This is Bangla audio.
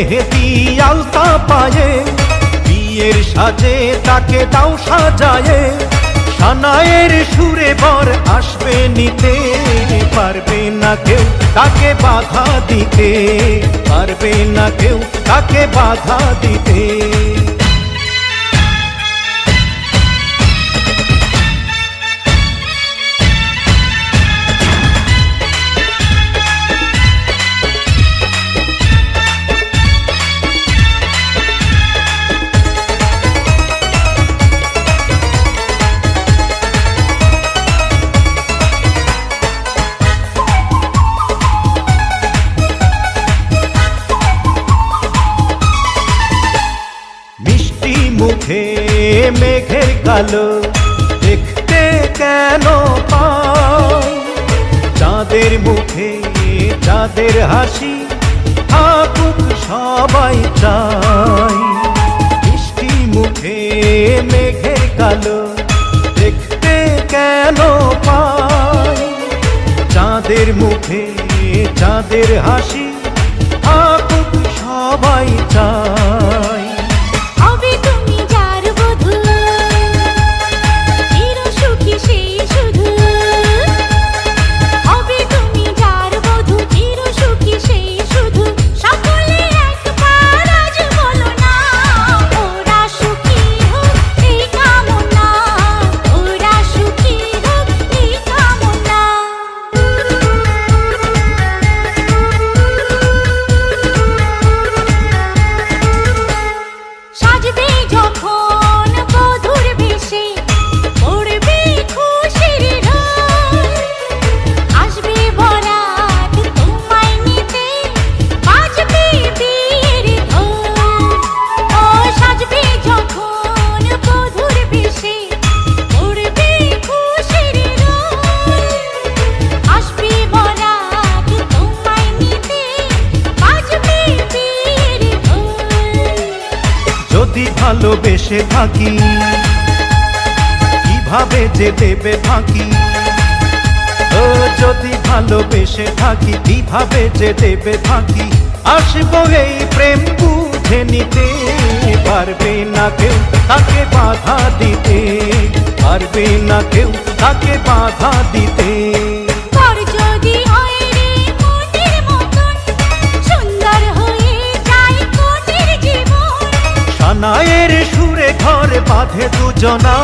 মেহেদি আলতা পায়ে, বিয়ের সাজে তাকে দাও সাজায়ে। সানায়ের সুরে বর আসবে নিতে, পারবে না কেউ তাকে বাধা দিতে, পারবে না কেউ তাকে বাধা দিতে। মুখে মেঘের কালো দেখতে কেন পাই, চাঁদের মুখে চাঁদের হাসি থাকুক সবাই চাই। মিষ্টি মুখে মেঘের কালো দেখতে কেন পাই, চাঁদের মুখে চাঁদের হাসি থাকুক সবাই চাই। যদি ভালোবেসে থাকি কিভাবে যে দেবে ফাঁকি, ও যদি ভালোবেসে থাকি কিভাবে যে দেবে ফাঁকি। আসবো এই প্রেম বুঝে নিতে, পারবে না কেউ তাকে বাধা দিতে, পারবে না কেউ তাকে বাধা দিতে। সানায়ের সুরে ঘরে বাঁধে দুজনা।